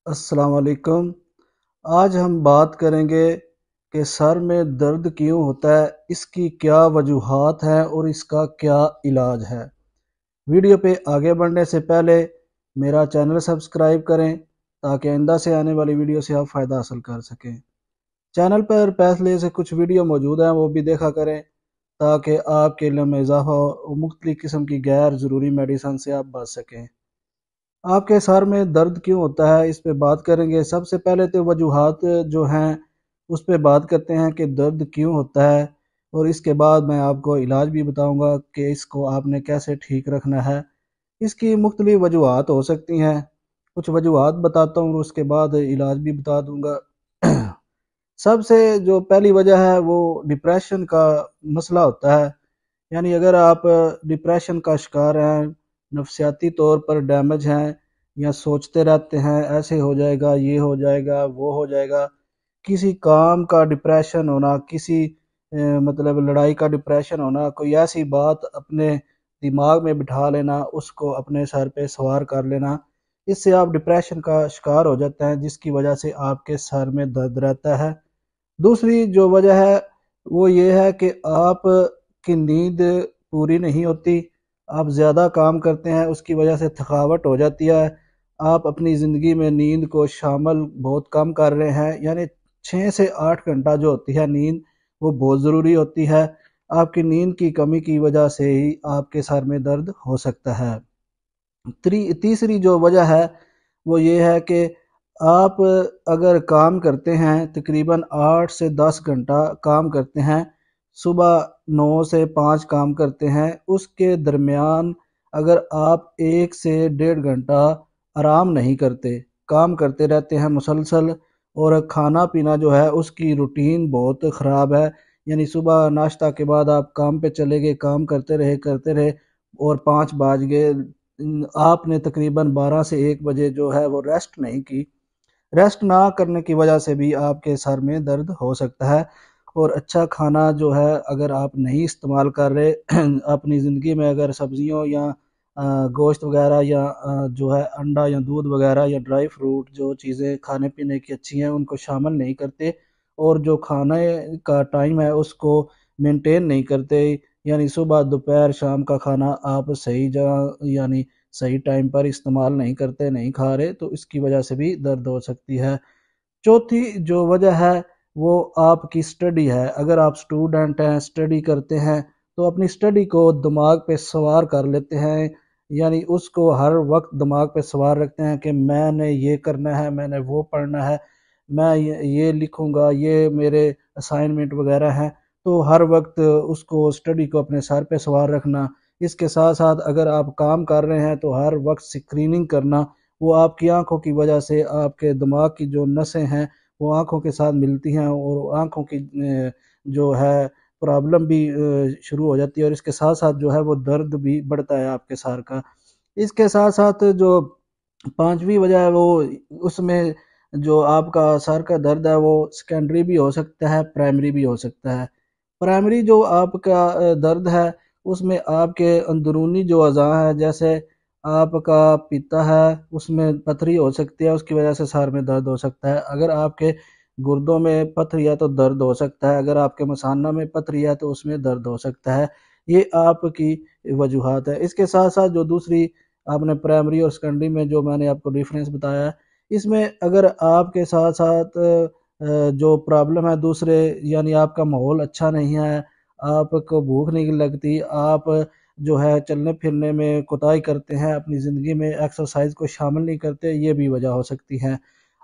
السلام علیکم۔ آج ہم بات کریں گے کہ سر میں درد کیوں ہوتا ہے، اس کی کیا وجوہات ہیں اور اس کا کیا علاج ہے۔ ویڈیو پہ آگے بڑھنے سے پہلے میرا چینل سبسکرائب کریں تاکہ آئندہ سے آنے والی ویڈیو سے آپ فائدہ حاصل کر سکیں۔ چینل پر پہلے سے کچھ ویڈیو موجود ہیں، وہ بھی دیکھا کریں تاکہ آپ کے علم میں اضافہ ہو اور مختلف قسم کی غیر ضروری میڈیسن سے آپ بچ سکیں۔ آپ کے سر میں درد کیوں ہوتا ہے، اس پہ بات کریں گے۔ سب سے پہلے تو وجوہات جو ہیں اس پہ بات کرتے ہیں کہ درد کیوں ہوتا ہے، اور اس کے بعد میں آپ کو علاج بھی بتاؤں گا کہ اس کو آپ نے کیسے ٹھیک رکھنا ہے۔ اس کی مختلف وجوہات ہو سکتی ہیں، کچھ وجوہات بتاتا ہوں اور اس کے بعد علاج بھی بتا دوں گا۔ سب سے جو پہلی وجہ ہے وہ ڈپریشن کا مسئلہ ہوتا ہے۔ یعنی اگر آپ ڈپریشن کا شکار ہیں، نفسیاتی طور پر ڈیمیج ہیں، یا سوچتے رہتے ہیں ایسے ہو جائے گا، یہ ہو جائے گا، وہ ہو جائے گا، کسی کام کا ڈپریشن ہونا، کسی مطلب لڑائی کا ڈپریشن ہونا، کوئی ایسی بات اپنے دماغ میں بٹھا لینا، اس کو اپنے سر پہ سوار کر لینا، اس سے آپ ڈپریشن کا شکار ہو جاتے ہیں، جس کی وجہ سے آپ کے سر میں درد رہتا ہے۔ دوسری جو وجہ ہے وہ یہ ہے کہ آپ کی نیند پوری نہیں ہوتی، آپ زیادہ کام کرتے ہیں، اس کی وجہ سے تھکاوٹ ہو جاتی ہے۔ آپ اپنی زندگی میں نیند کو شامل بہت کم کر رہے ہیں، یعنی 6 سے 8 گھنٹہ جو ہوتی ہے نیند، وہ بہت ضروری ہوتی ہے۔ آپ کی نیند کی کمی کی وجہ سے ہی آپ کے سر میں درد ہو سکتا ہے۔ تیسری جو وجہ ہے وہ یہ ہے کہ آپ اگر کام کرتے ہیں، تقریباً 8 سے 10 گھنٹہ کام کرتے ہیں، صبح 9 سے 5 کام کرتے ہیں، اس کے درمیان اگر آپ 1 سے 1.5 گھنٹہ آرام نہیں کرتے، کام کرتے رہتے ہیں مسلسل، اور کھانا پینا جو ہے اس کی روٹین بہت خراب ہے۔ یعنی صبح ناشتہ کے بعد آپ کام پہ چلے گئے، کام کرتے رہے اور 5 بج گئے، آپ نے تقریباً 12 سے 1 بجے جو ہے وہ ریسٹ نہیں کی۔ ریسٹ نہ کرنے کی وجہ سے بھی آپ کے سر میں درد ہو سکتا ہے۔ اور اچھا کھانا جو ہے اگر آپ نہیں استعمال کر رہے اپنی زندگی میں، اگر سبزیوں یا گوشت وغیرہ یا جو ہے انڈا یا دودھ وغیرہ یا ڈرائی فروٹ، جو چیزیں کھانے پینے کی اچھی ہیں ان کو شامل نہیں کرتے، اور جو کھانے کا ٹائم ہے اس کو مینٹین نہیں کرتے، یعنی صبح دوپہر شام کا کھانا آپ صحیح جگہ یعنی صحیح ٹائم پر استعمال نہیں کرتے، نہیں کھا رہے، تو اس کی وجہ سے بھی درد ہو سکتی ہے۔ چوتھی جو وجہ ہے وہ آپ کی سٹڈی ہے۔ اگر آپ سٹوڈنٹ ہیں، سٹڈی کرتے ہیں، تو اپنی سٹڈی کو دماغ پہ سوار کر لیتے ہیں، یعنی اس کو ہر وقت دماغ پہ سوار رکھتے ہیں کہ میں نے یہ کرنا ہے، میں نے وہ پڑھنا ہے، میں یہ لکھوں گا، یہ میرے اسائنمنٹ وغیرہ ہیں۔ تو ہر وقت اس کو سٹڈی کو اپنے سر پہ سوار رکھنا، اس کے ساتھ ساتھ اگر آپ کام کر رہے ہیں تو ہر وقت سکریننگ کرنا، وہ آپ کی آنکھوں کی وجہ سے آپ کے دماغ کی جو نسیں ہیں وہ آنکھوں کے ساتھ ملتی ہیں، اور آنکھوں کی جو ہے پرابلم بھی شروع ہو جاتی ہے، اور اس کے ساتھ ساتھ جو ہے وہ درد بھی بڑھتا ہے آپ کے سر کا۔ اس کے ساتھ ساتھ جو پانچویں وجہ ہے وہ اس میں جو آپ کا سر کا درد ہے وہ سیکنڈری بھی ہو سکتا ہے، پرائمری بھی ہو سکتا ہے۔ پرائمری جو آپ کا درد ہے اس میں آپ کے اندرونی جو اعضاء ہیں، جیسے آپ کا پیتا ہے اس میں پتھری ہو سکتی ہے، اس کی وجہ سے سر میں درد ہو سکتا ہے۔ اگر آپ کے گردوں میں پتھری ہے تو درد ہو سکتا ہے، اگر آپ کے مثانہ میں پتھری ہے تو اس میں درد ہو سکتا ہے۔ یہ آپ کی وجوہات ہے۔ اس کے ساتھ ساتھ جو دوسری آپ نے پرائمری اور سیکنڈری میں جو میں نے آپ کو ڈیفرنس بتایا ہے، اس میں اگر آپ کے ساتھ ساتھ جو پرابلم ہے دوسرے، یعنی آپ کا ماحول اچھا نہیں ہے، آپ کو بھوک نہیں لگتی، آپ جو ہے چلنے پھرنے میں کوتاہی کرتے ہیں، اپنی زندگی میں ایکسرسائز کو شامل نہیں کرتے، یہ بھی وجہ ہو سکتی ہیں۔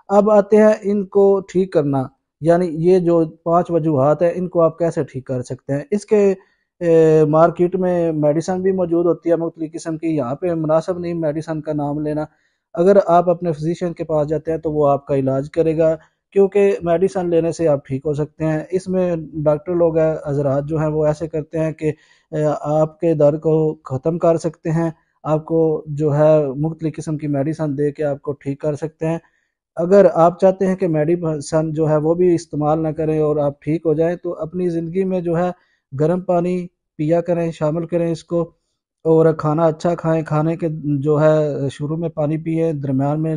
اب آتے ہیں ان کو ٹھیک کرنا، یعنی یہ جو 5 وجوہات ہیں ان کو آپ کیسے ٹھیک کر سکتے ہیں۔ اس کے مارکیٹ میں میڈیسن بھی موجود ہوتی ہے مختلف قسم کی، یہاں پہ مناسب نہیں میڈیسن کا نام لینا۔ اگر آپ اپنے فزیشین کے پاس جاتے ہیں تو وہ آپ کا علاج کرے گا، کیونکہ میڈیسن لینے سے آپ ٹھیک ہو سکتے ہیں۔ اس میں ڈاکٹر لوگ ہیں، حضرات جو ہیں وہ ایسے کرتے ہیں کہ آپ کے درد کو ختم کر سکتے ہیں، آپ کو جو ہے مختلف قسم کی میڈیسن دے کے آپ کو ٹھیک کر سکتے ہیں۔ اگر آپ چاہتے ہیں کہ میڈیسن جو ہے وہ بھی استعمال نہ کریں اور آپ ٹھیک ہو جائیں، تو اپنی زندگی میں جو ہے گرم پانی پیا کریں، شامل کریں اس کو، اور کھانا اچھا کھائیں، کھانے کے جو ہے شروع میں پانی پئیں، درمیان میں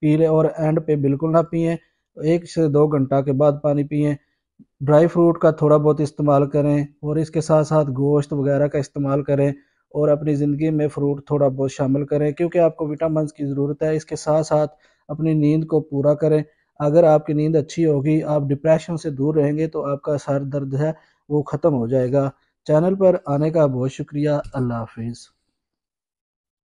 پی لیں اور اینڈ پہ بالکل نہ پئیں، 1 سے 2 گھنٹہ کے بعد پانی پئیں۔ ڈرائی فروٹ کا تھوڑا بہت استعمال کریں اور اس کے ساتھ ساتھ گوشت وغیرہ کا استعمال کریں، اور اپنی زندگی میں فروٹ تھوڑا بہت شامل کریں کیونکہ آپ کو وٹامنز کی ضرورت ہے۔ اس کے ساتھ ساتھ اپنی نیند کو پورا کریں۔ اگر آپ کی نیند اچھی ہوگی، آپ ڈپریشن سے دور رہیں گے تو آپ کا سر درد ہے وہ ختم ہو جائے گا۔ چینل پر آنے کا بہت شکریہ۔ اللہ حافظ۔